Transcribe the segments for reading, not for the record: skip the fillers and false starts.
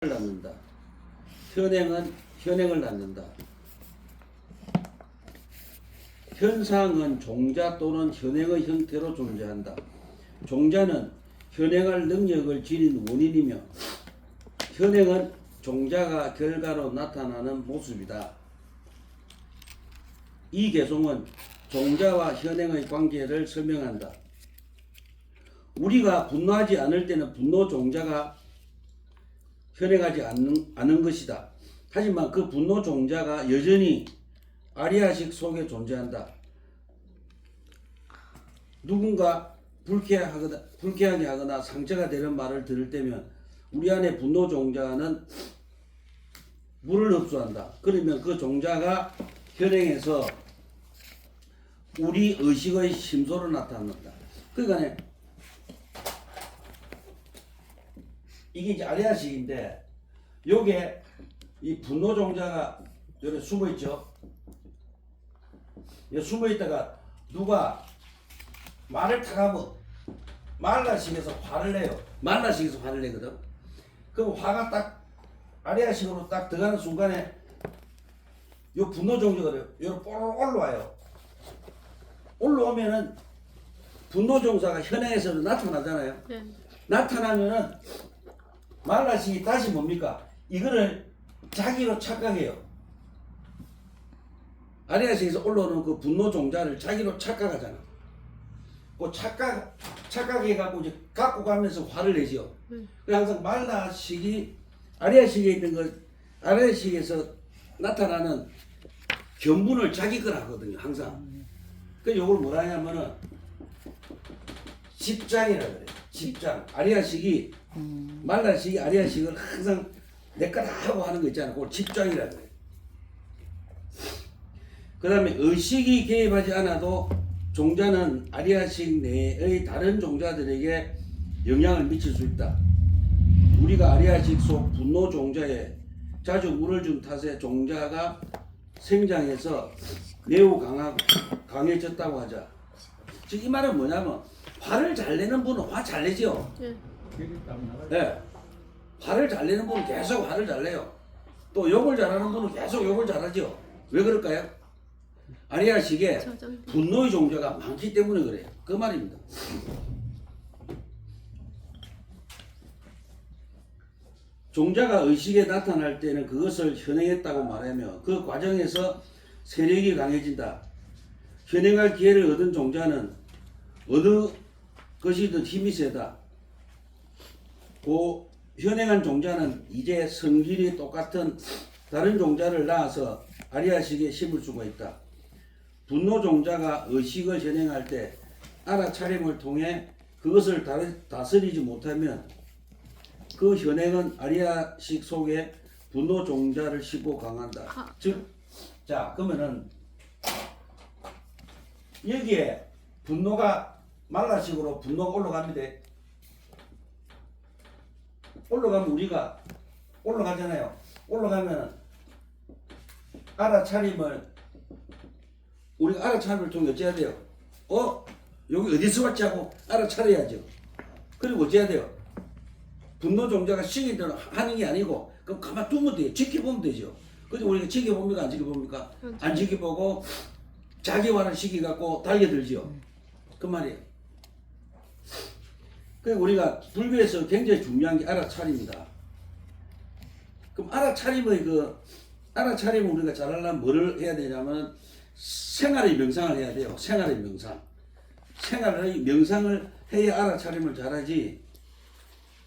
낳는다. 현행은 현행을 낳는다. 현상은 종자 또는 현행의 형태로 존재한다. 종자는 현행할 능력을 지닌 원인이며 현행은 종자가 결과로 나타나는 모습이다. 이 개송은 종자와 현행의 관계를 설명한다. 우리가 분노하지 않을 때는 분노 종자가 현행하지 않는 것이다. 하지만 그 분노 종자가 여전히 아리아식 속에 존재한다. 누군가 불쾌하게 하거나 상처가 되는 말을 들을 때면 우리 안에 분노 종자는 물을 흡수한다. 그러면 그 종자가 현행에서 우리 의식의 심소로 나타난다. 그러니까 이게 이제 아리아식인데 요게 이 분노 종자가 여기 숨어 있죠. 여기 숨어 있다가 누가 말을 타가면 말라식에서 화를 내요. 말라식에서 화를 내거든. 그럼 화가 딱 아리아식으로 딱 들어가는 순간에 요 분노 종자가 요로 뽀로로 올라와요. 올라오면은 분노 종자가 현행에서는 나타나잖아요. 네. 나타나면은 말라식이 다시 뭡니까? 이거를 자기로 착각해요. 아리아식에서 올라오는 그 분노 종자를 자기로 착각하잖아. 그 착각해갖고 이제 갖고 가면서 화를 내죠. 그래서 항상 말라식이 아리아식에 있는 것, 아리아식에서 나타나는 견분을 자기 걸 하거든요. 항상. 그래서 요걸 뭐라 하냐면은 집장이라 그래요. 집장. 아리아식이 말라식이 아리아식을 항상 내 거다 하고 하는 거 있잖아. 그걸 집장이라 그래. 그 다음에 의식이 개입하지 않아도 종자는 아리아식 내의 다른 종자들에게 영향을 미칠 수 있다. 우리가 아리아식 속 분노 종자에 자주 물을 준 탓에 종자가 생장해서 매우 강해졌다고 하자. 즉 이 말은 뭐냐면 화를 잘 내는 분은 화 잘 내죠. 네. 화를 잘 내는 분은 계속 화를 잘 내요. 또 욕을 잘하는 분은 계속 욕을 잘하죠. 왜 그럴까요? 아리아식에 분노의 종자가 많기 때문에 그래요. 그 말입니다. 종자가 의식에 나타날 때는 그것을 현행했다고 말하며 그 과정에서 세력이 강해진다. 현행할 기회를 얻은 종자는 어느 것이든 힘이 세다. 그 현행한 종자는 이제 성질이 똑같은 다른 종자를 낳아서 아리아식에 심을 수가 있다. 분노 종자가 의식을 현행할 때 알아차림을 통해 그것을 다스리지 못하면 그 현행은 아리아식 속에 분노 종자를 싣고 강한다. 즉, 자 그러면은 여기에 분노가 말라식으로 분노가 올라갑니다. 올라가면 우리가 올라가잖아요. 올라가면 우리가 알아차림을 통해 어찌해야 돼요? 여기 어디서 왔지 하고 알아차려야죠. 그리고 어찌해야 돼요? 분노 종자가 시기대로 하는 게 아니고 그럼 가만 두면 돼요. 지켜보면 되죠. 근데 우리가 지켜봅니까? 안 지켜봅니까? 안 지켜보고 자기와는 시기갖고 달려들죠. 그 말이에요. 그러니까 우리가 불교에서 굉장히 중요한 게 알아차림이다. 그럼 알아차림을 우리가 잘하려면 뭐를 해야 되냐면 생활의 명상을 해야 돼요. 생활의 명상. 생활의 명상을 해야 알아차림을 잘하지.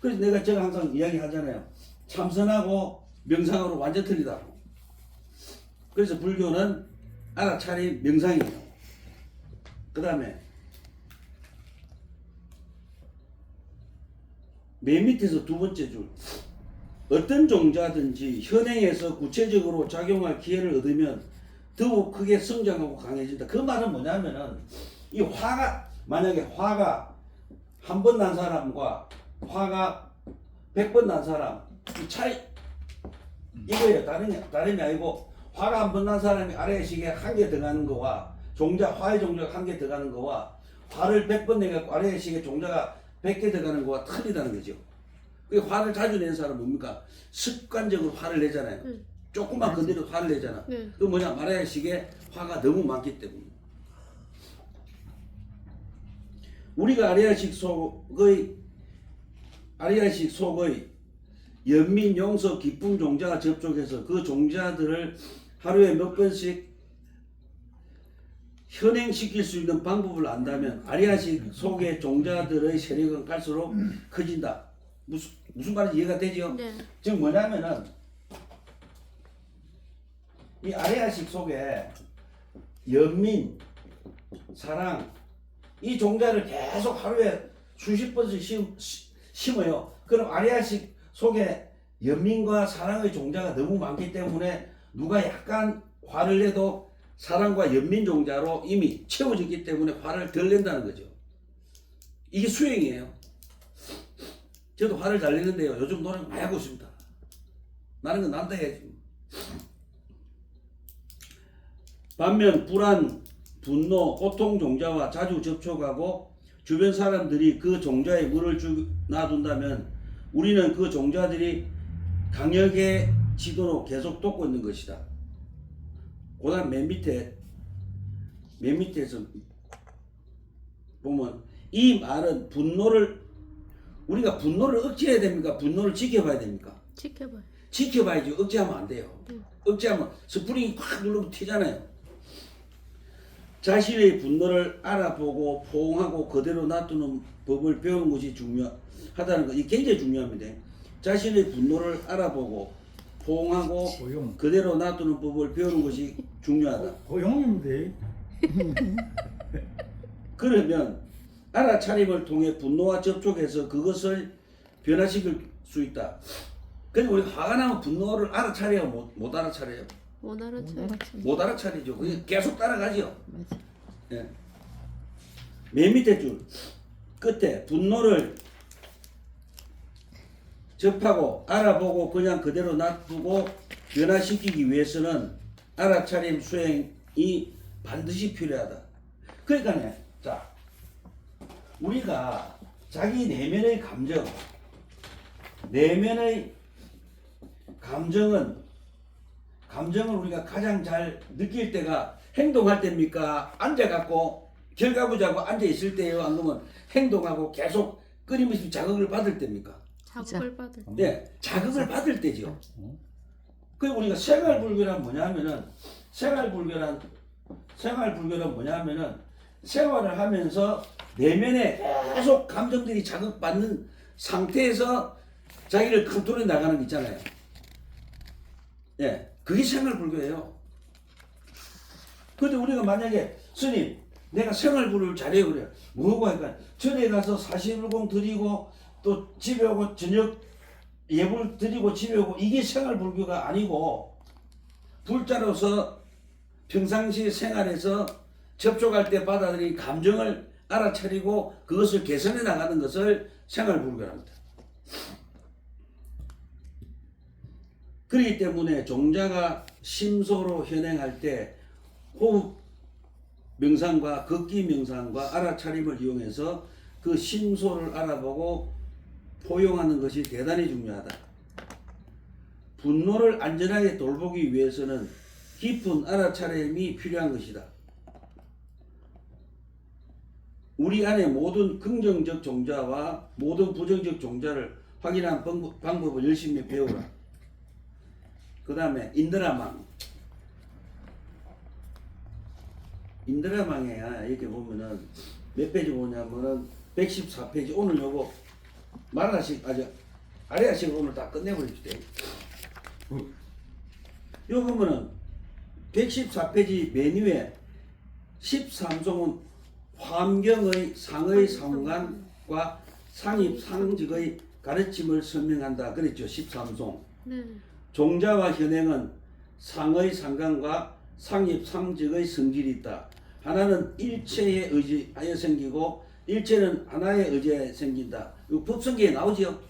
그래서 내가 제가 항상 이야기 하잖아요. 참선하고 명상으로 완전 틀리다고. 그래서 불교는 알아차림 명상이에요. 그 다음에 맨 밑에서 두 번째 줄. 어떤 종자든지 현행에서 구체적으로 작용할 기회를 얻으면 더욱 크게 성장하고 강해진다. 그 말은 뭐냐면은 이 화가 만약에 화가 한 번 난 사람과 화가 100번 난 사람 이 차이 이거예요. 다름이 아니고 화가 한 번 난 사람이 아래식에 한 개 들어가는 거와 화의 종자가 한 개 들어가는 거와 화를 100번 내갖고 아래식에 종자가 100개 들어가는 거와 틀리다는 거죠. 그 화를 자주 내는 사람은 뭡니까? 습관적으로 화를 내잖아요. 조금만 건드려도 화를 내잖아. 그 뭐냐? 아리아식에 화가 너무 많기 때문에. 우리가 아리아식 속의 연민, 용서, 기쁨 종자가 접촉해서 그 종자들을 하루에 몇 번씩 현행시킬 수 있는 방법을 안다면 아리아식 속의 종자들의 세력은 갈수록 커진다. 무슨 말인지 이해가 되죠? 네. 지금 뭐냐면은 이 아리아식 속에 연민, 사랑 이 종자를 계속 하루에 수십 번씩 심어요. 그럼 아리아식 속에 연민과 사랑의 종자가 너무 많기 때문에 누가 약간 화를 내도 사랑과 연민 종자로 이미 채워졌기 때문에 화를 덜 낸다는 거죠. 이게 수행이에요. 저도 화를 잘 내는데요. 요즘 노래 많이 하고 있습니다. 나는 건 난다 해야지. 반면 불안, 분노, 고통 종자와 자주 접촉하고 주변 사람들이 그 종자에 물을 놔둔다면 우리는 그 종자들이 강력해지도록 계속 돕고 있는 것이다. 그 다음 맨 밑에서 보면 이 말은 우리가 분노를 억제해야 됩니까? 분노를 지켜봐야 됩니까? 지켜봐야지. 억제하면 안 돼요. 억제하면 스프링이 콱 누르면 튀잖아요. 자신의 분노를 알아보고 포옹하고 그대로 놔두는 법을 배우는 것이 중요하다는 것. 이게 굉장히 중요합니다. 자신의 분노를 알아보고 포옹하고 그대로 놔두는 법을 배우는 것이 중요하다. 고용인데. 그러면 알아차림을 통해 분노와 접촉해서 그것을 변화시킬 수 있다. 그러니까 우리 화가 나면 분노를 알아차려야 못 알아차려요. 못 알아차리죠. 그냥 계속 따라가죠. 예. 맨 밑에 줄 끝에 분노를 접하고 알아보고 그냥 그대로 놔두고 변화시키기 위해서는 알아차림 수행이 반드시 필요하다. 그러니까 자 우리가 자기 내면의 감정을 우리가 가장 잘 느낄 때가 행동할 때입니까? 앉아갖고 결과부자고 앉아있을 때예요? 안 그러면 행동하고 계속 끊임없이 자극을 받을 때입니까? 자극을 받을 때. 네, 자극을 받을 때죠. 그리고 우리가 생활불교란 뭐냐면은 생활을 하면서 내면에 계속 감정들이 자극받는 상태에서 자기를 컨트롤해 나가는 게 있잖아요. 예, 그게 생활불교예요. 근데 우리가 만약에 스님 내가 생활불교를 잘해요 그래 뭐고 하니까 절에 가서 사시불공 드리고 또 집에 오고 저녁 예불 드리고 집에 오고 이게 생활불교가 아니고 불자로서 평상시 생활에서 접촉할 때 받아들인 감정을 알아차리고 그것을 개선해 나가는 것을 생활불교랍니다. 그렇기 때문에 종자가 심소로 현행할 때 호흡 명상과 걷기 명상과 알아차림을 이용해서 그 심소를 알아보고 포용하는 것이 대단히 중요하다. 분노를 안전하게 돌보기 위해서는 깊은 알아차림이 필요한 것이다. 우리 안에 모든 긍정적 종자와 모든 부정적 종자를 확인한 방법을 열심히 배우라. 그 다음에 인드라망에 이렇게 보면은 몇 페이지 보냐면은 114페이지 오늘 요거 말아식 아래아식을 오늘 다 끝내버립시다. 요 보면은 114페이지 메뉴에 13송은 환경의 상의 상관과 상입 상직의 가르침을 설명한다 그랬죠. 13송. 네. 종자와 현행은 상의 상관과 상입 상직의 성질이 있다. 하나는 일체에 의지하여 생기고 일체는 하나에 의지하여 생긴다. 이 법성계에 나오죠.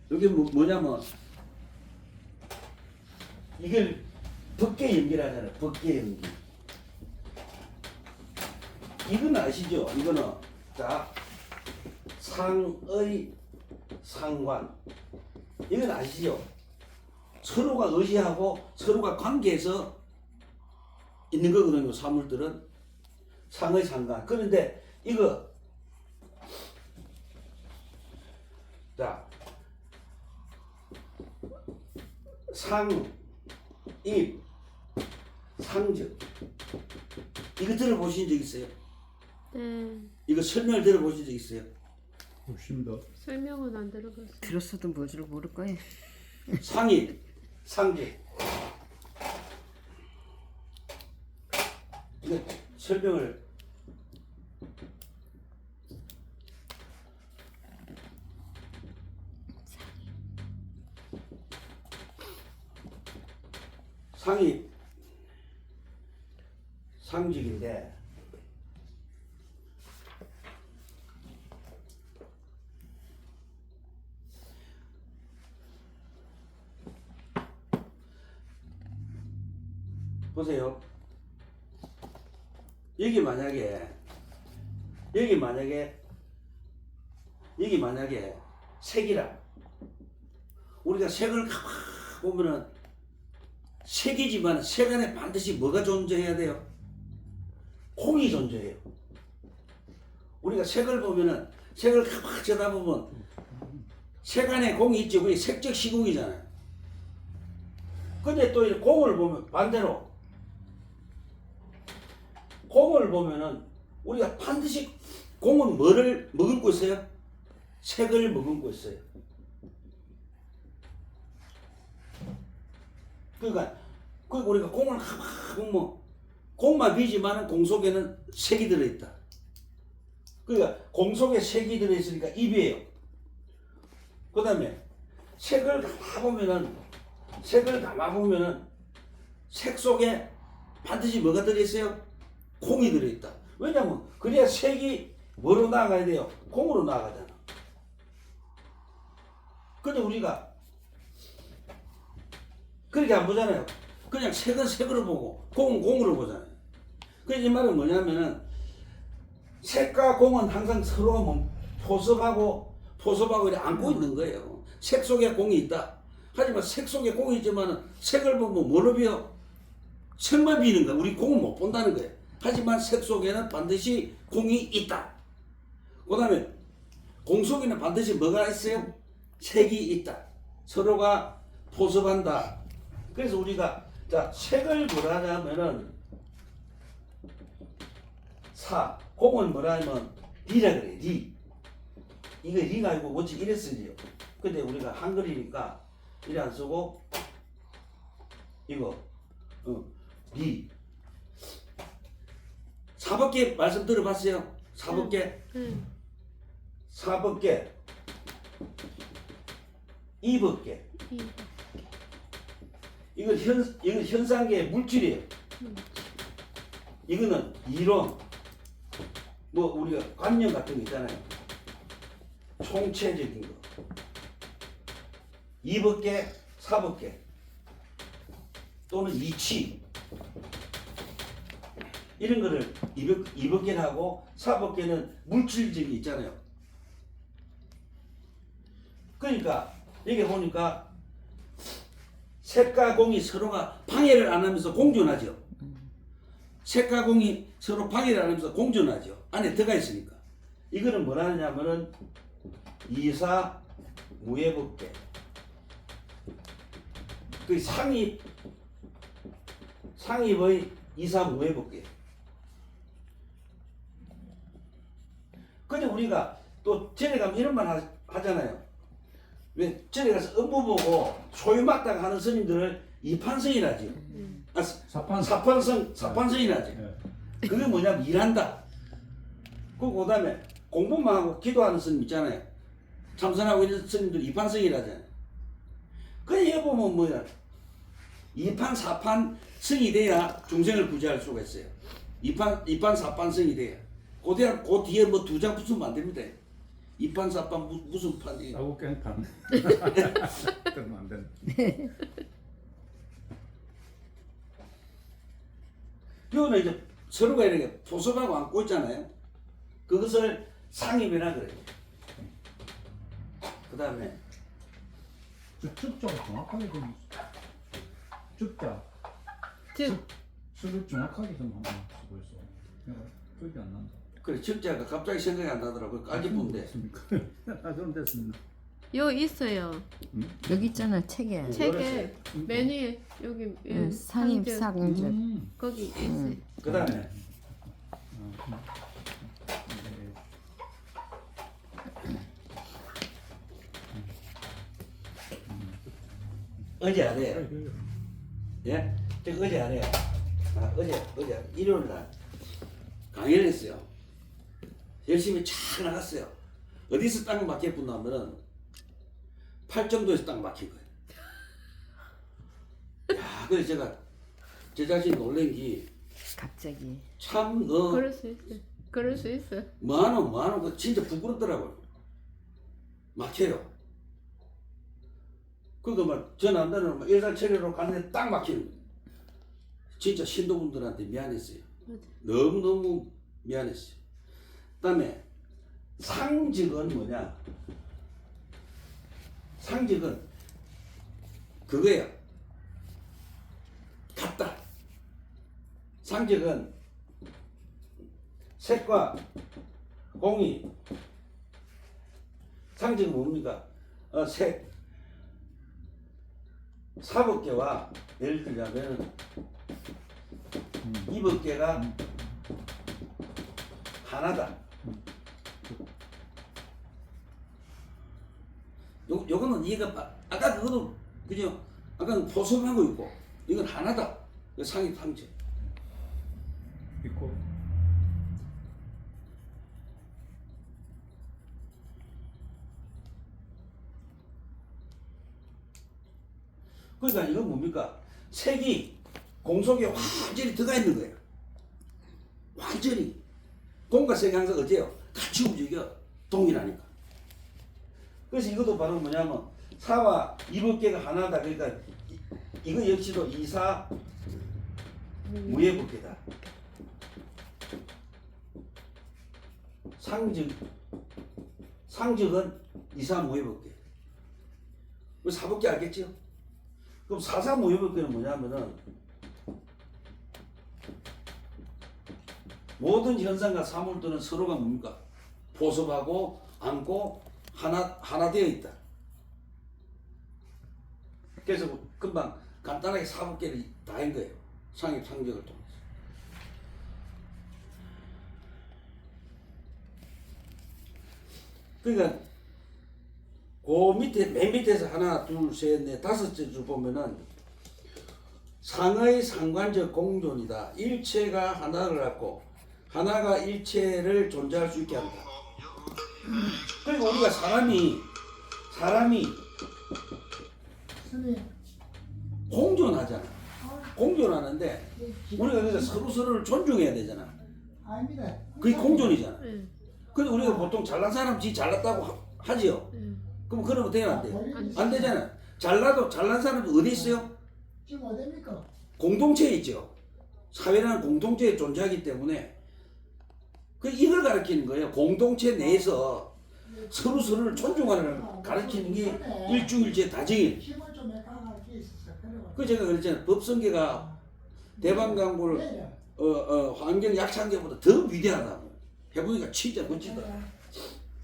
여기 뭐냐면 이걸 법계 연기라잖아요. 법계 연기. 이건 아시죠? 이거는 자 상의 상관 이건 아시죠? 서로가 의지하고 서로가 관계에서 있는 거거든요. 사물들은 상의 상관. 그런데 이거 자 상, 입, 상즉 이거 들어보신 적 있어요? 네. 이거 설명을 들어보신 적 있어요? 훨씬 더 설명은 안 들어봤어요. 들었어도 뭔지를 모를 거예요. 상입, 상즉 이거 설명을 상입, 상직인데 보세요. 여기 만약에 색이라 우리가 색을 가만 보면은 색이지만 색 안에 반드시 뭐가 존재해야 돼요? 공이 존재해요. 우리가 색을 보면은 색을 가만 쳐다보면 색 안에 공이 있죠. 그게 색적 시공이잖아요. 근데 또 이 공을 보면 반대로 공을 보면은 우리가 반드시 공은 뭐를 머금고 있어요? 색을 머금고 있어요. 그러니까 우리가 공을 가만 보면 공만 비지만은 공 속에는 색이 들어있다. 그러니까 공 속에 색이 들어있으니까 입이에요. 그 다음에 색을 가만 보면은 색 속에 반드시 뭐가 들어있어요? 공이 들어있다. 왜냐면 그래야 색이 뭐로 나가야 돼요? 공으로 나가잖아. 근데 우리가 그렇게 안 보잖아요. 그냥 색은 색으로 보고 공은 공으로 보잖아요. 그래서 이 말은 뭐냐면은 색과 공은 항상 서로가 포섭하고 이렇게 안고 있는 거예요. 색 속에 공이 있다. 하지만 색 속에 공이 있지만은 색을 보면 뭘로 비어? 색만 비는 거야. 우리 공은 못 본다는 거예요. 하지만 색 속에는 반드시 공이 있다. 그 다음에 공 속에는 반드시 뭐가 있어요? 색이 있다. 서로가 포섭한다. 그래서 우리가 자 색을 뭐라 하냐면은 공은 뭐라 하면 리라 그래. 리. 이거 리가 아니고 원칙 이래 쓰지요. 근데 우리가 한글이니까 이래 안 쓰고 이거 리. 사법계 말씀 들어봤어요? 사법계? 사법계, 이법계. 이건 현상계의 물질이에요. 이거는 이론, 뭐 우리가 관념 같은 거 있잖아요. 총체적인 거. 이법계, 사법계 또는 이치 이런 거를 이법계는 하고 사법계는 물질적이 있잖아요. 그러니까 여기 보니까 색과 공이 서로가 방해를 안 하면서 공존하죠. 색과 공이 서로 방해를 안 하면서 공존하죠. 안에 들어가 있으니까. 이거는 뭐라 하냐면은 이사 무예법계. 그 상입의 이사 무예법계. 근데 우리가 또 전에 가면 이런 말 하잖아요. 왜 전에 가서 업무 보고 소유 맞다가 하는 스님들을 이판성이라지. 사판성이라지. 네. 그게 뭐냐면 일한다. 그 다음에 공부만 하고 기도하는 스님 있잖아요. 참선하고 있는 스님들 이판성이라잖아요. 그래 여기 보면 뭐야? 이판 사판 성이 돼야 중생을 구제할 수가 있어요. 이판 사판 성이 돼야. 그 뒤에 뭐 두 장 붙으면 안 됩니다. 이판 사판 무슨 판이? 싸고 깽판. 그러면 안 된다. 이거는 이제 서로가 이렇게 포섭하고 안고 있잖아요. 그것을 상입이라 그래요. 그 다음에 즉자가 정확하게 좀 즉자 즉 수를 정확하게 좀 한번 쓰고 있어. 내가 기억이 안 난다. 그래 적자가 갑자기 생각이 안 나더라고. 까지 보면 돼. 아 그럼 됐습니다. 요 있어요. 여기 있잖아 책에. 책에 메뉴에 여기 상입 상점 상주. 거기 있어요. 그 다음에 네. 어제 안 해요. 예? 제가 어제 안 해요. 어제 일요일 날 강의를 했어요. 열심히 쫙 나갔어요. 어디서 땅 막혔구나 하면은 팔정도에서 땅 막힌 거예요. 야, 그래서 제가 제 자신 놀란 게 갑자기. 참, 그럴 수 있어요. 그럴 수 있어요. 뭐하노, 그 진짜 부끄럽더라고요. 막혀요. 그러니까 막 전화 안 되는 막 일사천리로 가는데 딱 막히는 거예요. 진짜 신도분들한테 미안했어요. 맞아. 너무너무 미안했어요. 그 다음에 상직은 뭐냐? 상직은 그거야. 같다. 상직은 색과 공이 상직은 뭡니까? 색 사법계와 예를 들자면 이법계가 하나다. 요거는 이해가 아까 그거도 그죠? 아까는 포섭하고 있고 이건 하나다. 상이 상제. 있고 그러니까 이건 뭡니까? 색이 공속에 완전히 들어가 있는 거예요. 완전히. 공과 색이 항상 어때요? 같이 움직여. 동일하니까. 그래서 이것도 바로 뭐냐면 사와 이법계가 하나다. 그러니까 이거 역시도 이사 무예법계다. 상직은 이사 무예법계. 사법계 알겠죠? 그럼 사사 무예법계는 뭐냐면은 모든 현상과 사물들은 서로가 뭡니까? 포섭하고 안고 하나 되어 있다. 그래서 금방 간단하게 사법계를 다 한 거예요. 상입 상적을 통해서. 그러니까 그 밑에 맨 밑에서 하나 둘 셋 넷 다섯째 줄 보면은 상의 상관적 공존이다. 일체가 하나를 갖고 하나가 일체를 존재할 수 있게 한다. 그리고 우리가 사람이 공존하잖아. 공존하는데 우리가 그래서 서로를 존중해야 되잖아. 아닙니다. 그게 공존이잖아. 네. 근데 우리가 보통 잘난 사람 지 잘났다고 하지요. 네. 그럼 그러면 돼요, 안 돼요? 안 되잖아. 잘나도 잘난 사람이 어디 있어요? 지금 어디입니까? 공동체에 있죠. 사회라는 공동체에 존재하기 때문에 이걸 가르치는 거예요. 공동체 내에서 서로를 존중하는 가르치는 게 일주일제 다정일. 힘을 좀 해가가 있었어. 그래가. 그 제가 그랬잖아요. 법성계가 대방강불 환경 약창계보다 더 위대하다고. 해보니까 진짜 멋지다.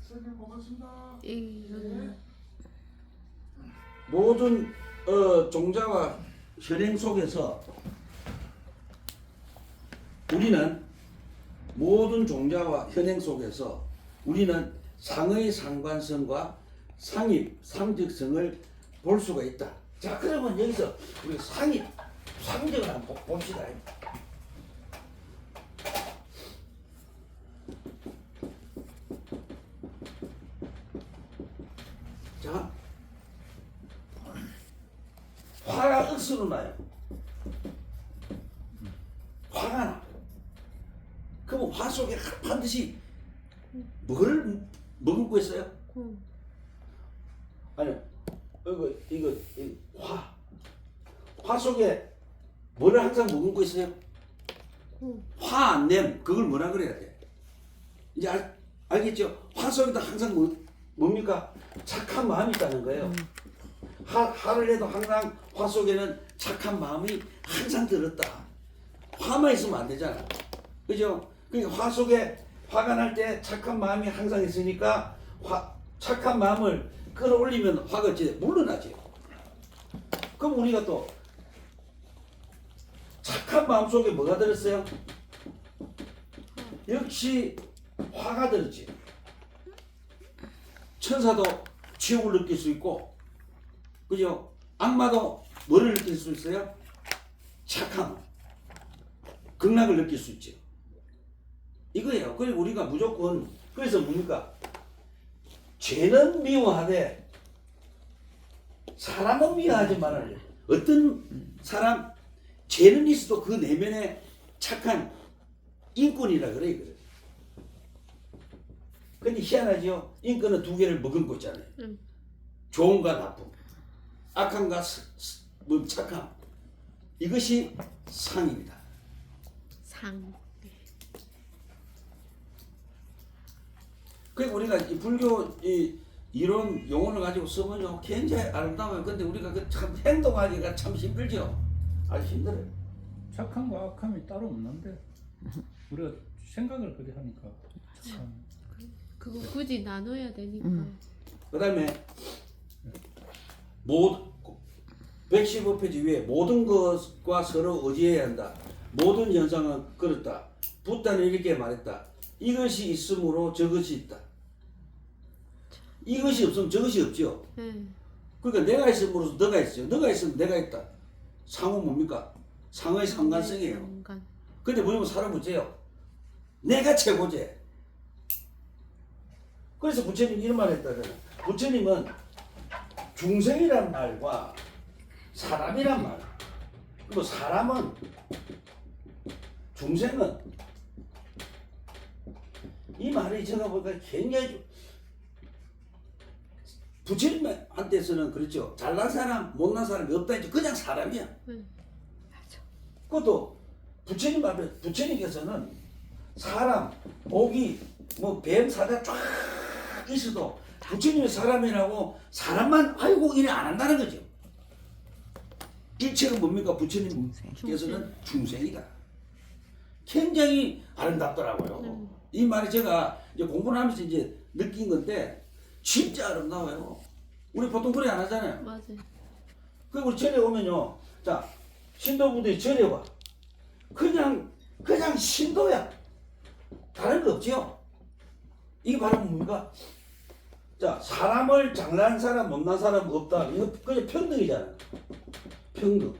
선생님 고맙습니다. 이거는 모든 종자와 현행 속에서 우리는 모든 종자와 현행 속에서 우리는 상의 상관성과 상입 상직성을 볼 수가 있다. 자, 그러면 여기서 우리 상입 상직을 한번 봅시다. 자, 화가 억수로 나요. 화가 나. 그럼 화 속에 반드시 뭐를 머금고 있어요? 콩. 아니, 이거 화 속에 뭐를 항상 머금고 있어요? 콩. 화 안 냄, 그걸 뭐라 그래야 돼? 이제 알겠죠? 화 속에도 항상 뭡니까? 착한 마음이 있다는 거예요. 화를 내도 항상 화 속에는 착한 마음이 항상 들었다. 화만 있으면 안 되잖아. 그죠? 그러니까 화 속에 화가 날 때 착한 마음이 항상 있으니까 착한 마음을 끌어올리면 화가 이제 물러나지. 그럼 우리가 또 착한 마음 속에 뭐가 들었어요? 역시 화가 들었지. 천사도 지옥을 느낄 수 있고, 그죠? 악마도 뭐를 느낄 수 있어요? 착함, 극락을 느낄 수 있죠. 이거예요. 그리고 우리가 무조건, 그래서 뭡니까? 죄는 미워하되 사람은 미워하지 말아요. 어떤 사람, 죄는 있어도 그 내면에 착한 인권이라 그래, 이거를. 근데 희한하죠? 인권은 두 개를 머금고 있잖아요. 좋은가 나쁨, 악함과 착함. 이것이 상입니다. 상. 그러니까 우리가 이 불교 이 이론 용어를 가지고 쓰면요 굉장히 아름다워요. 근데 우리가 그 참 행동하기가 참 힘들죠. 아주 힘들어요. 착함과 악함이 따로 없는데 우리가 생각을 그리 하니까 착함. 그거 굳이 나눠야 되니까. 그다음에 115페이지 위에 모든 것과 서로 의지해야 한다. 모든 현상은 그렇다. 붓다는 이렇게 말했다. 이것이 있으므로 저것이 있다. 이것이 없으면 저것이 없죠. 그러니까 내가 있음으로써 너가 있어요. 너가 있으면 내가 있다. 상은 뭡니까? 상의 상관성이에요. 상관. 근데 뭐냐면 사람은 어째요? 내가 최고지. 그래서 부처님이 이런 말을 했다잖아요. 부처님은 중생이란 말과 사람이란 말. 그리고 사람은 중생은 이 말이 제가 보니까 굉장히 부처님한테서는 그렇죠. 잘난 사람, 못난 사람이 없다 했죠. 그냥 사람이야. 그것도 부처님 앞에 부처님께서는 사람, 모기, 뭐 뱀, 사자 쫙 있어도 부처님이 사람이라고 사람만 아이고 이래 안 한다는 거죠. 일체가 뭡니까? 부처님께서는 중생이다. 굉장히 아름답더라고요. 이 말이 제가 이제 공부를 하면서 이제 느낀 건데 진짜 아름다워요. 우리 보통 그래 안 하잖아요. 맞아요. 그리고 우리 절에 오면요. 자, 신도분들이 절에 와. 그냥 신도야. 다른 거 없지요. 이게 바로 뭡니까? 자, 사람을 잘난 사람, 못난 사람 없다. 이거 그냥 평등이잖아요. 평등.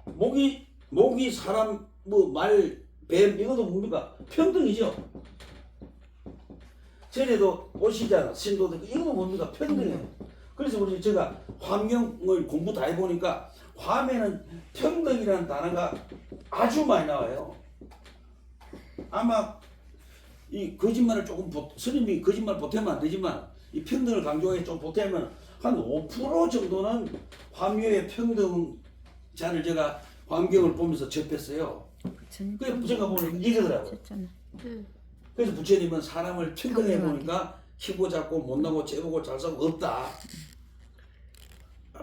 모기, 사람, 뭐 말, 뱀 이것도 뭡니까? 평등이죠. 전에도 오시잖아. 신도들 이것도 뭡니까? 평등이에요. 그래서 우리 제가 환경을 공부 다 해보니까 화면은 평등이라는 단어가 아주 많이 나와요. 아마 이 거짓말을 조금 스님이 거짓말 보태면 안 되지만 이 평등을 강조하게 좀 보태면 한 5% 정도는 화묘의 평등자를 제가 환경을 보면서 접했어요. 그래서 제가 보면 이거더라고요. 그래서 부처님은 사람을 평등해 보니까 키고 작고 못나고 째보고 잘 싸고 없다.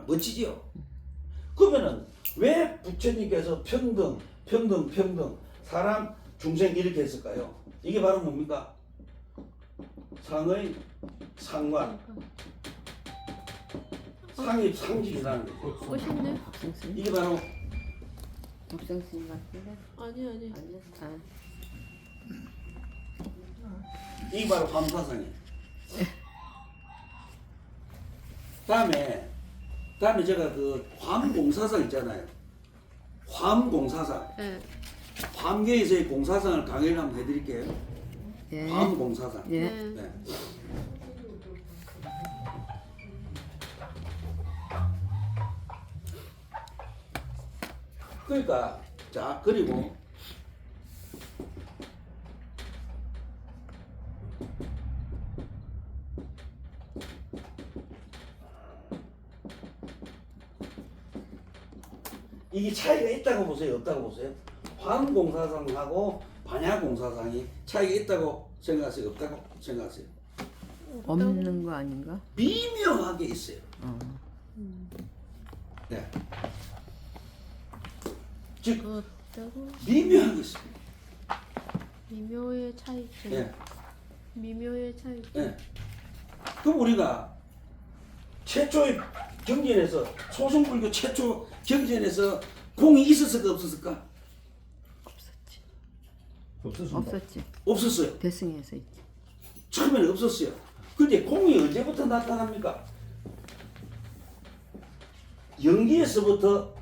멋지지요? 그러면은 왜 부처님께서 평등 사람 중생 이렇게 했을까요? 이게 바로 뭡니까? 상의 상관. 상이 상식이라는 거죠. 오셨네? 이게 바로 독생스님 같은데? 아니. 아니야? 이게 바로 화엄사상이에요. 다음에 제가 그 화엄공사상 있잖아요. 화엄공사상. 네. 화엄계에서의 공사상을 강의를 한번 해드릴게요. 예. 화엄공사상. 예. 네. 그러니까 자 그리고 이게 차이가 있다고 보세요? 없다고 보세요? 화엄공사상하고 반야공사상이 차이가 있다고 생각하세요? 없다고 생각하세요? 없는 거 아닌가? 미묘하게 있어요. 예. 즉 없다고 미묘한 게 있습니다. 미묘의 차이점. 예. 미묘의 차이점. 예. 그럼 우리가 최초의 경전에서 소승불교 최초 경전에서 공이 있었을까 없었을까? 없었습니다. 없었지. 없었어요. 대승에서 있지. 처음에는 없었어요. 근데 공이 언제부터 나타납니까? 연기에서부터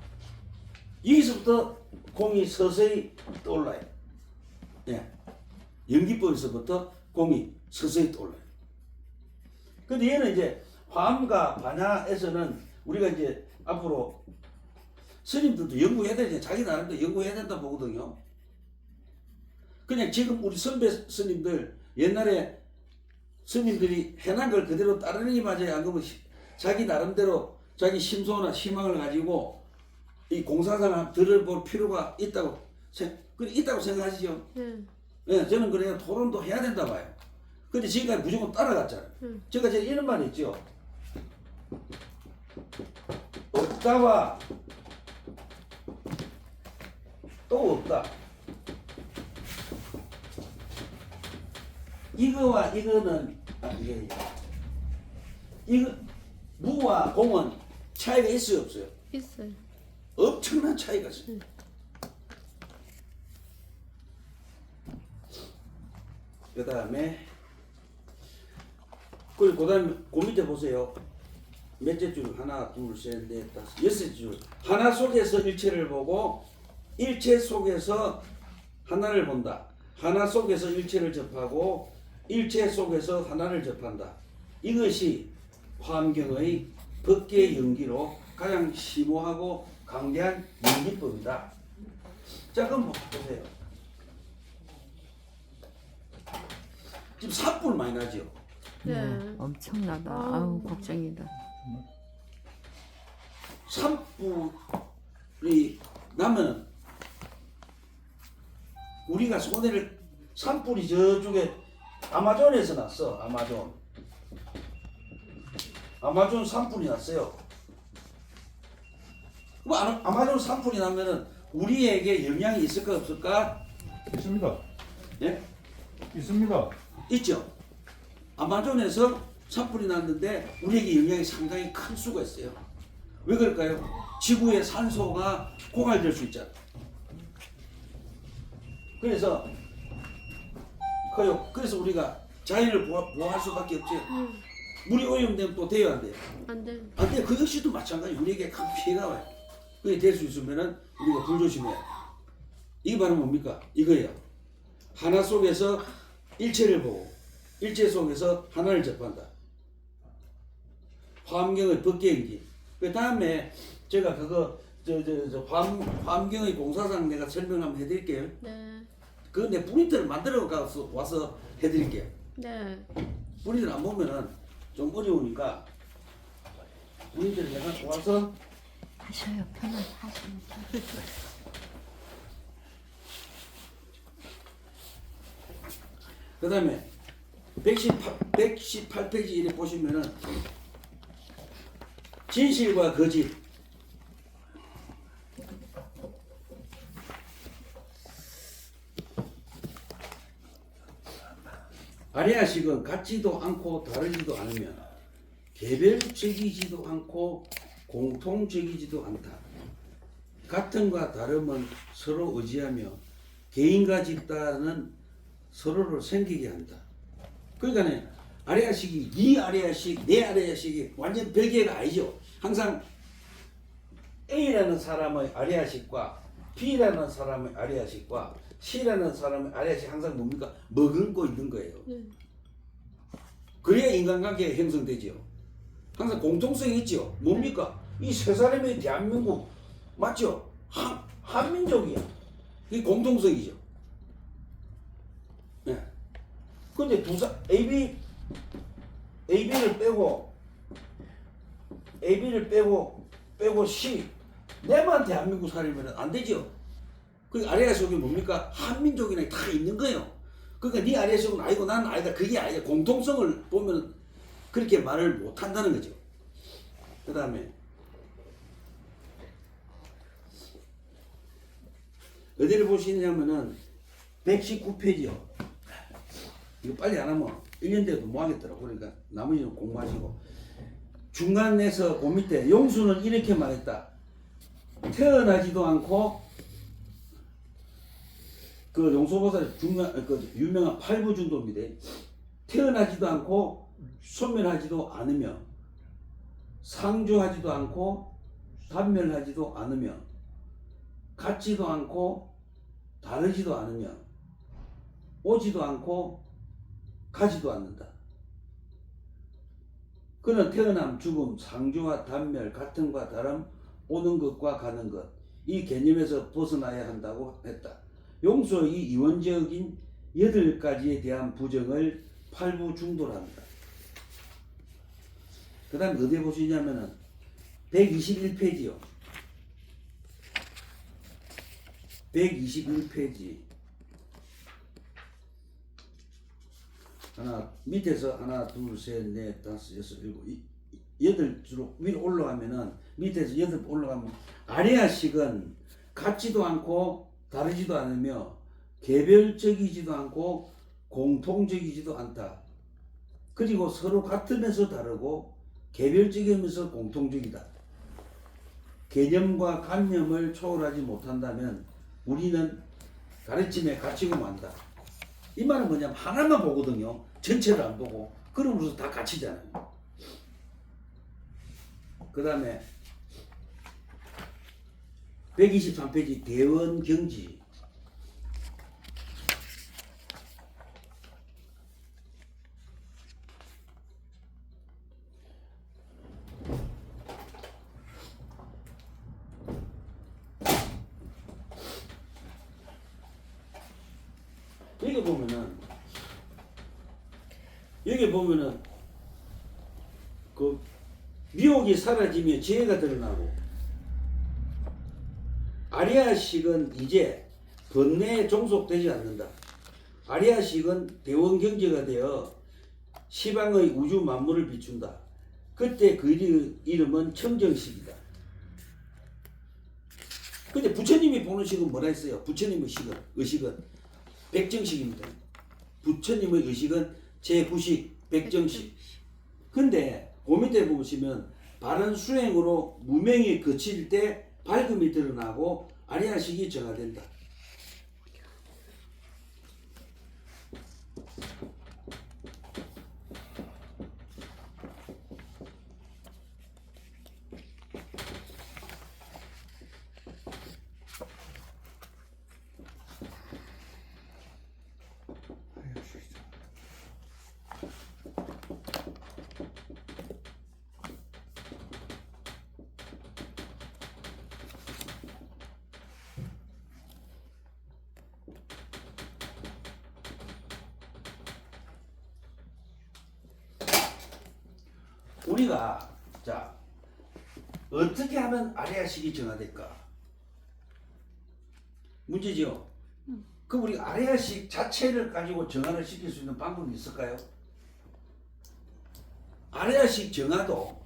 여기서부터 공이 서서히 떠올라요. 예. 연기법에서부터 공이 서서히 떠올라요. 근데 얘는 이제 화암과 반야에서는 우리가 이제 앞으로 스님들도 연구해야 되잖아요. 자기 나름대로 연구해야 된다 보거든요. 그냥 지금 우리 선배 스님들 옛날에 스님들이 해난 걸 그대로 따르는 게 맞아요. 안 그러면 자기 나름대로 자기 심소나 희망을 가지고 이 공사상을 들어볼 필요가 있다고 생각하시죠? 네. 예, 저는 그래야 토론도 해야 된다 봐요. 근데 지금까지 무조건 따라갔잖아요. 제가 이런 말이 있죠. 없다와 또 없다. 이거와 이거는 이거 무와 공은 차이가 있어요 없어요? 있어요. 엄청난 차이가 있어요. 그 다음에 그리고 그다음에 그 밑에 보세요. 몇째 줄? 하나, 둘, 셋, 넷, 다섯, 여섯 줄. 하나 속에서 일체를 보고 일체 속에서 하나를 본다. 하나 속에서 일체를 접하고 일체 속에서 하나를 접한다. 이것이 화엄경의 법계 연기로 가장 심오하고 강대한 연기법이다. 자, 그럼 보세요. 지금 산불 많이 나죠? 네. 엄청나다. 아우. 아우 걱정이다. 산불이 나면 우리가 손해를 산불이 저쪽에 아마존에서 났어. 아마존 산불이 났어요. 뭐 아마존 산불이 나면은 우리에게 영향이 있을까 없을까? 있습니다. 예? 있습니다. 있죠. 아마존에서 산불이 났는데 우리에게 영향이 상당히 클 수가 있어요. 왜 그럴까요? 지구의 산소가 고갈될 수 있잖아요. 그래서 그래서 우리가 자연을 보호할 수밖에 없지. 물이 오염되면 또 돼요, 안 돼요? 안 돼. 안 돼요. 그 역시도 마찬가지. 우리에게 큰 피해가 와요. 그게 될 수 있으면은 우리가 불조심해야 돼요. 이게 바로 뭡니까? 이거예요. 하나 속에서 일체를 보고 일체 속에서 하나를 접한다. 화엄경의 법계연기. 그 다음에 제가 그거 화엄경의 공사상 내가 설명 한번 해드릴게요. 네. 그 내 프린트를 만들어 가서 와서 해드릴게요. 네. 프린트를 안 보면은 좀 어려우니까 프린트를 내가 와서 하셔요. 편하게 하시면. 그 다음에 118페이지 이렇게 보시면은 진실과 거짓. 아리아식은 같지도 않고 다르지도 않으면 개별적이지도 않고 공통적이지도 않다. 같음과 다름은 서로 의지하며 개인과 집단은 서로를 생기게 한다. 그러니까 아리아식이 네 아리아식, 내 아리아식이 완전 별개가 아니죠. 항상 A라는 사람의 아리아식과 B라는 사람의 아리아식과 C라는 사람의 아리아식 항상 뭡니까? 머금고 있는 거예요. 그래야 인간관계가 형성되죠. 항상 공통성이 있죠. 뭡니까? 이 세 사람의 대한민국 맞죠? 한민족이야. 이게 공통성이죠. 네. 근데 AB를 빼고 C 내만 대한민국 사람이면 안 되죠. 그 아리아식이 뭡니까? 한민족이나 다 있는 거예요. 그러니까 네 아리아식은 아니고 나는 아니다. 그게 아니다. 공통성을 보면 그렇게 말을 못 한다는 거죠. 그 다음에 어디를 보시냐면은 119페이지요. 이거 빨리 안 하면 1년 돼도 못 하겠더라고. 그러니까 나머지는 공부하시고. 중간에서 그 밑에 용수는 이렇게 말했다. 태어나지도 않고 그 용서보살 중간 그 유명한 팔부중도입니다. 태어나지도 않고 소멸하지도 않으며 상주하지도 않고 단멸하지도 않으며 같지도 않고 다르지도 않으며 오지도 않고 가지도 않는다. 그는 태어남, 죽음, 상주와 단멸, 같음과 다름, 오는 것과 가는 것, 이 개념에서 벗어나야 한다고 했다. 용수의 이 이원적인 8가지에 대한 부정을 팔부중도라 합니다. 그 다음 어디에 보시냐면은 121페이지요. 121페이지. 하나 밑에서 하나 둘셋넷 다섯 여섯 일곱 여덟 줄 위로 올라가면은 밑에서 여덟 올라가면 아리아식은 같지도 않고 다르지도 않으며 개별적이지도 않고 공통적이지도 않다. 그리고 서로 같으면서 다르고 개별적이면서 공통적이다. 개념과 관념을 초월하지 못한다면 우리는 가르침에 갇히고 만다. 이 말은 뭐냐면 하나만 보거든요. 전체를 안 보고. 그러면서 다 갇히잖아요. 그 다음에 123페이지 대원경지. 여기 보면은 그 미혹이 사라지며 지혜가 드러나고 아리아식은 이제 번뇌에 종속되지 않는다. 아리아식은 대원경제가 되어 시방의 우주 만물을 비춘다. 그때 그 이름은 청정식이다. 근데 부처님이 보는 식은 뭐라 했어요? 부처님의 식은 의식은 백정식입니다. 부처님의 의식은 제9식 백정식. 근데 그 밑에 보시면 바른 수행으로 무명이 그칠 때 밝음이 드러나고 아리아식이 정화된다. 우리가 자 어떻게 하면 아리아식이 정화될까? 문제죠. 그럼 우리 아리아식 자체를 가지고 정화를 시킬 수 있는 방법이 있을까요? 아리아식 정화도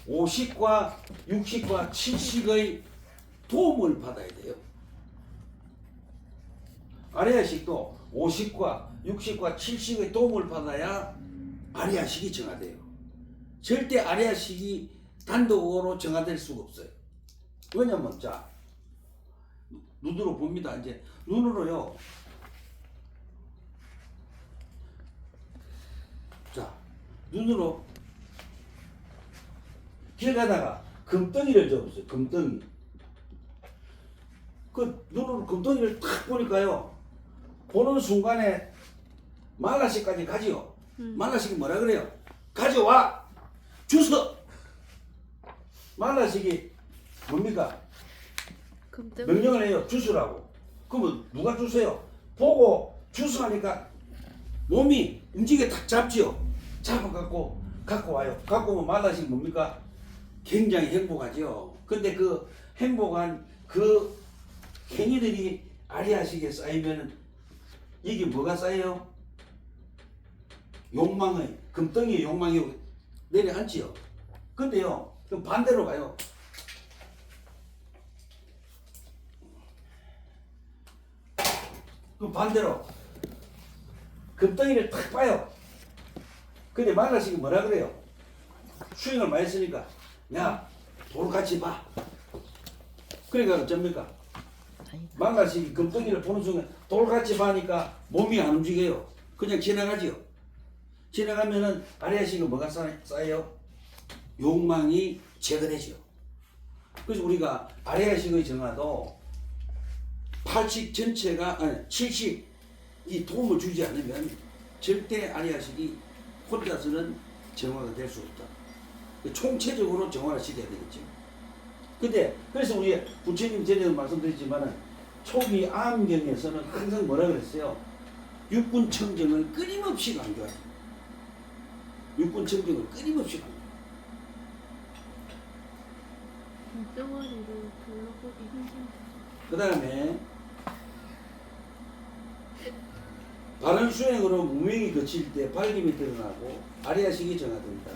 5식과 6식과 7식의 도움을 받아야 돼요. 아리아식도 5식과 6식과 7식의 도움을 받아야 아리아식이 정화돼요. 절대 아리아식이 단독으로 정화될 수가 없어요. 왜냐면 자 눈으로 봅니다. 이제 눈으로요. 자 눈으로 길 가다가 금덩이를 접었어요. 금덩이. 그 눈으로 금덩이를 탁 보니까요. 보는 순간에 말라식까지 가지요. 말라식이 뭐라 그래요? 가져와! 주서! 말라식이 뭡니까? 명령을 해요. 주스라고. 그러면 누가 주세요? 보고 주스하니까 몸이 움직여 탁 잡지요. 잡아갖고 갖고 와요. 갖고 오면 말라식이 뭡니까? 굉장히 행복하죠. 근데 그 행복한 그 행위들이 아리아식에 쌓이면 이게 뭐가 쌓여요? 욕망의 금덩이의 욕망이 내려앉지요. 근데요, 그럼 반대로 가요. 그럼 반대로 금덩이를 탁 봐요. 근데 만나식이 뭐라 그래요? 수행을 많이 했으니까 야 돌 같이 봐. 그러니까 어쩝니까? 만나식이 금덩이를 보는 순간 돌 같이 봐니까 몸이 안 움직여요. 그냥 지나가지요. 지나가면은 아리아식은 뭐가 쌓여요? 욕망이 제거되죠. 그래서 우리가 아리아식의 정화도 80 전체가 아니 70이 도움을 주지 않으면 절대 아리아식이 혼자서는 정화가 될 수 없다. 총체적으로 정화를 시켜야 되겠죠. 근데 그래서 우리 부처님 전에도 말씀드렸지만은 초기 암경에서는 항상 뭐라 그랬어요? 육군 청정을 끊임없이 강조하죠. 육군 청정을 끊임없이 강조해요. 덩어리를 둘러보기 힘든데. 그 다음에 바른 수행으로 무명이 거칠 때 밝음이 드러나고 아리아식이 정화됩니다.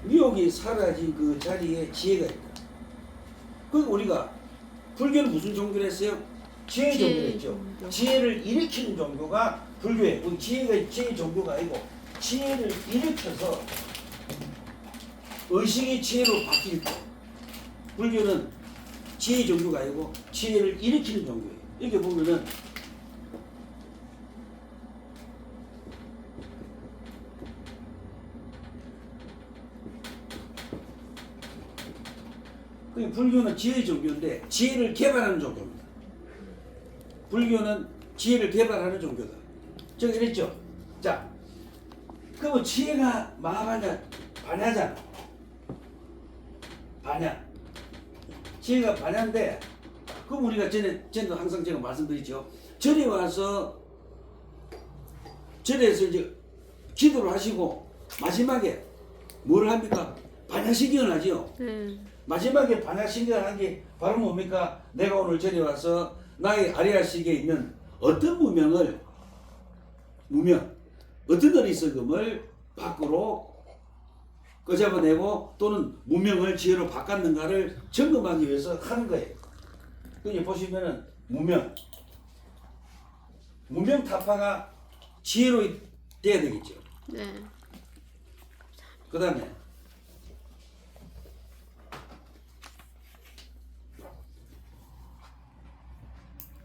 미혹이 사라진 그 자리에 지혜가 있다. 그 우리가 불교는 무슨 종교를 했어요? 지혜 종교를 했죠. 종교. 지혜를 일으키는 종교가 불교예요. 그 지혜가 지혜 종교가 아니고 지혜를 일으켜서 의식이 지혜로 바뀔 때 불교는 지혜 종교가 아니고 지혜를 일으키는 종교예요. 이렇게 보면은 불교는 지혜 종교인데 지혜를 개발하는 종교입니다. 불교는 지혜를 개발하는 종교다. 제가 그랬죠. 자, 그러면 지혜가 마하바냐 반야잖아. 반야. 지혜가 반야인데 그럼 우리가 전에도 항상 제가 말씀드리죠. 절에 와서 절에서 이제 기도를 하시고 마지막에 뭘 합니까? 반야식경을 하지요. 마지막에 반야식경을 한 게 바로 뭡니까? 내가 오늘 절에 와서 나의 아리아식에 있는 어떤 무명 어떤 어리석음을 밖으로 끄잡아내고 또는 무명을 지혜로 바꿨는가를 점검하기 위해서 하는 거예요. 여기 보시면은 무명 타파가 지혜로 돼야 되겠죠. 네. 그 다음에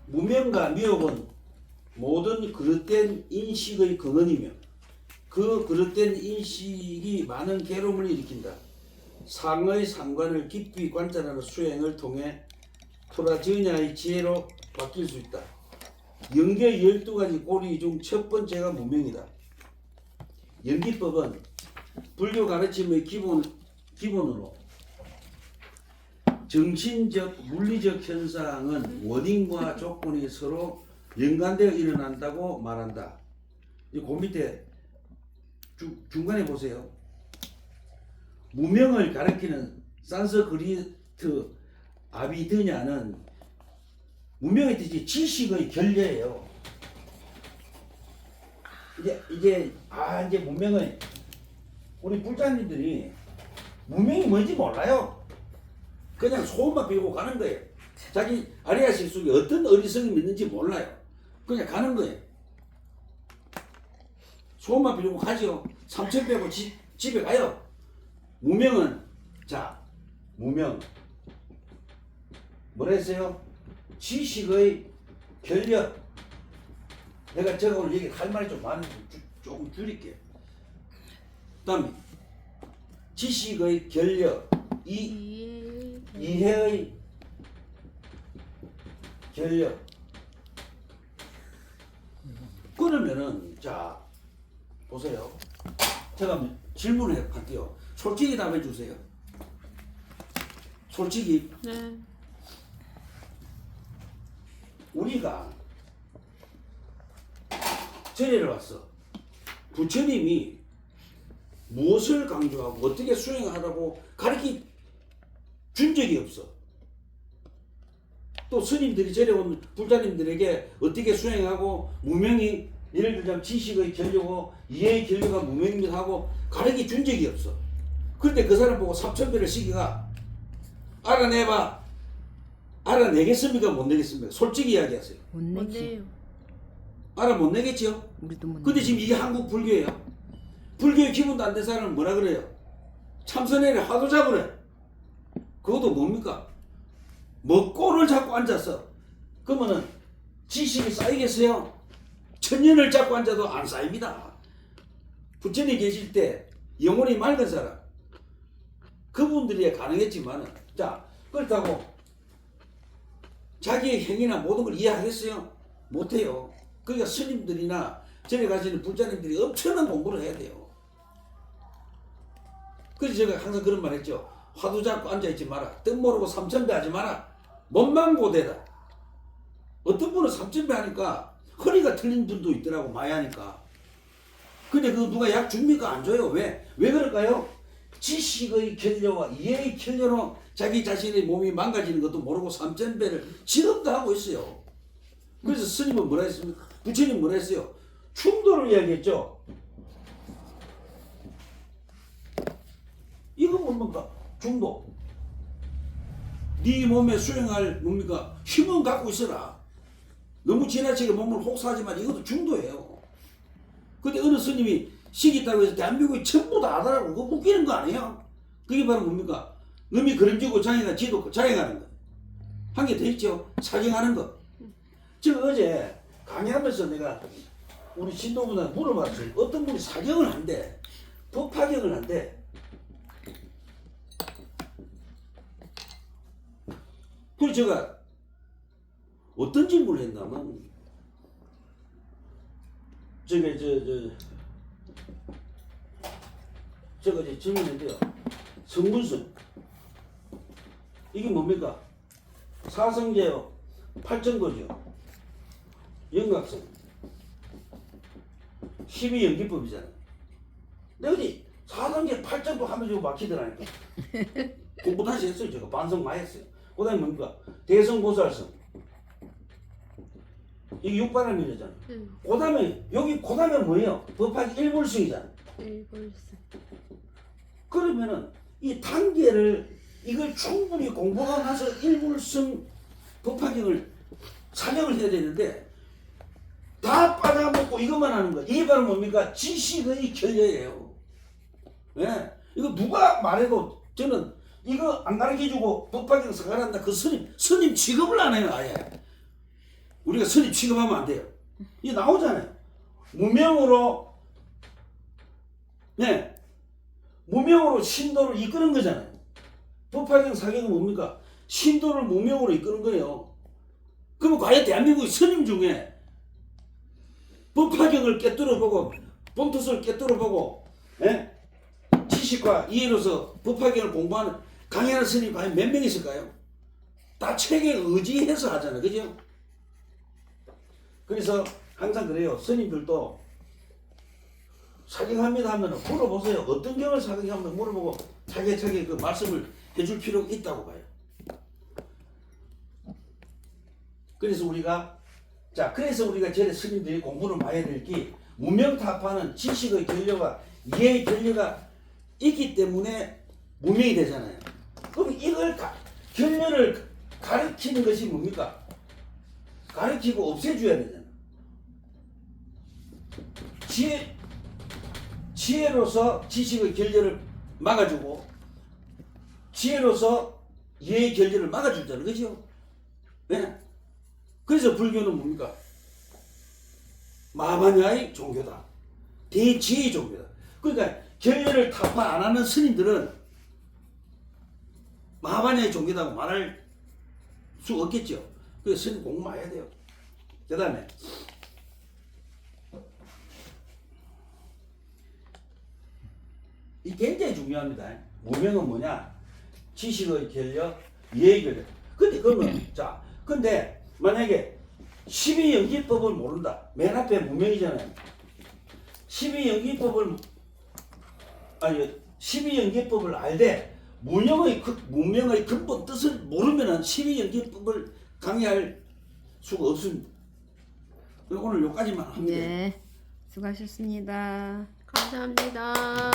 무명과 미혹은 모든 그릇된 인식의 근원이며 그 그릇된 인식이 많은 괴로움을 일으킨다. 상의 상관을 깊이 관찰하는 수행을 통해 토라전야의 지혜로 바뀔 수 있다. 연계 12가지 고리 중 첫 번째가 무명이다. 연기법은 불교 가르침의 기본으로 정신적, 물리적 현상은 원인과 조건이 서로 연관되어 일어난다고 말한다. 그 밑에 중간에 보세요. 무명을 가리키는 산스크리트 아비드냐는 무명의 뜻이 지식의 결례예요. 이제 무명의 우리 불자님들이 무명이 뭔지 몰라요. 그냥 소음만 비우고 가는 거예요. 자기 아리아식 속에 어떤 어리석음이 있는지 몰라요. 그냥 가는 거예요. 소음만 비우고 가죠. 삼천 빼고 집에 가요. 무명은 무명 뭐라 했어요? 지식의 결력. 내가 제가 오늘 얘기 할 말이 좀 많은데 조금 줄일게요. 다음에 지식의 결력, 이해의 결력. 그러면은 자 보세요. 제가 질문을 할게요. 솔직히 답해 주세요. 솔직히. 네. 우리가 절에를 왔어. 부처님이 무엇을 강조하고 어떻게 수행하라고 가르쳐 준 적이 없어. 또 스님들이 절에 온 불자님들에게 어떻게 수행하고 무명이 예를 들자면 지식의 결려고 이해의 결려가 무명입니다 하고 가르쳐 준 적이 없어. 그런데 그 사람 보고 삼천배를 시기가 알아내봐. 알아내겠습니까? 못 내겠습니까? 솔직히 이야기하세요. 못 내지. 뭔데요? 알아 못 내겠죠? 우리도 못. 근데 지금 이게 한국 불교예요. 불교의 기본도 안 된 사람은 뭐라 그래요? 참선해라 화두 잡으래. 그것도 뭡니까? 먹고를 잡고 앉았어. 그러면은 지식이 쌓이겠어요? 천년을 잡고 앉아도 안 쌓입니다. 부처님 계실 때 영혼이 맑은 사람 그분들이 가능했지만은 자 그렇다고 자기의 행위나 모든 걸 이해하겠어요? 못해요. 그러니까 스님들이나 전에 가시는 불자님들이 엄청난 공부를 해야 돼요. 그래서 제가 항상 그런 말 했죠. 화두 잡고 앉아있지 마라. 뜻 모르고 삼천배 하지 마라. 몸망고대다. 어떤 분은 삼천배 하니까 허리가 틀린 분도 있더라고 많이 하니까. 근데 그거 누가 약 줍니까? 안 줘요. 왜? 왜 그럴까요? 지식의 결여와 이해의 결여로 자기 자신의 몸이 망가지는 것도 모르고 삼천배를 지금도 하고 있어요. 그래서 스님은 뭐라 했습니까? 부처님 뭐라 했어요? 충돌을 이야기했죠. 이건 뭡니까? 중도. 네 몸에 수행할 뭡니까? 힘은 갖고 있어라. 너무 지나치게 몸을 혹사하지만 이것도 중도예요. 근데 어느 스님이 시기다고 해서 대한민국이 전부 다 하더라고. 그거 웃기는 거 아니에요? 그게 바로 뭡니까? 놈이 그림지고 장애가 지도 자행하는 거. 한 개 더 있죠? 사경하는 거. 제가 어제 강의하면서 내가 우리 신도분한테 물어봤어요. 어떤 분이 사경을 한대. 법화경을 한대. 그래서 제가 어떤 질문을 했냐면 제가 이제 질문했는데요. 성분순 이게 뭡니까? 사성제요. 팔정거죠. 영각성 12연기법이잖아요. 내가 어디 사성제 팔정도 하면서 막히더라니까. 공부 다시 했어요. 제가 반성 많이 했어요. 그 다음에 뭡니까? 대성보살성 이게 육바람이잖아. 그 다음에 여기 그 다음에 뭐예요? 법화기 일불승이잖아. 일벌스. 그러면은 이 단계를 이걸 충분히 공부하고 나서 일불승 법화경을 사경을 해야 되는데 다 빠져먹고 이것만 하는 거야. 이게 바로 뭡니까? 지식의 결여예요. 예? 이거 누가 말해도 저는 이거 안 가르쳐주고 법화경 사가란다. 그 스님 취급을 안 해요. 아예. 우리가 스님 취급하면 안 돼요. 이게 나오잖아요. 무명으로 네. 무명으로 신도를 이끄는 거잖아요. 법화경 사경은 뭡니까? 신도를 무명으로 이끄는 거예요. 그러면 과연 대한민국 스님 중에 법화경을 깨뚫어보고 본토스를 깨뚫어보고 지식과 이해로서 법화경을 공부하는 강의하는 스님이 과연 몇 명 있을까요? 다 책에 의지해서 하잖아요. 그죠? 그래서 항상 그래요. 스님들도 사경합니다 하면 물어보세요. 어떤 경을 사경하면 물어보고 차게 그 말씀을 해줄 필요가 있다고 봐요. 그래서 우리가 전에 스님들이 공부를 많이 해야 될 게 무명타파는 지식의 결여가 이해의 결여가 있기 때문에 무명이 되잖아요. 그럼 이걸 결여를 가르치는 것이 뭡니까? 가르치고 없애줘야 되잖아요. 지혜로서 지식의 결여를 막아주고 지혜로서 이해의 결여를 막아주잖아요. 그죠? 네? 그래서 불교는 뭡니까? 마마냐의 종교다. 대지혜의 종교다. 그러니까 결여를 타파 안 하는 스님들은 마마냐의 종교다고 말할 수 없겠죠. 그래서 스님 공부 많이 해야 돼요. 그 다음에 이 굉장히 중요합니다. 무명은 뭐냐? 지식의 결여, 이해의 결여. 근데 그러면 근데 만약에 12연기법을 모른다. 맨 앞에 무명이잖아요. 12연기법을 알되 무명의 근본 뜻을 모르면은 12연기법을 강의할 수가 없습니다. 오늘 여기까지만 합니다. 네, 수고하셨습니다. 감사합니다.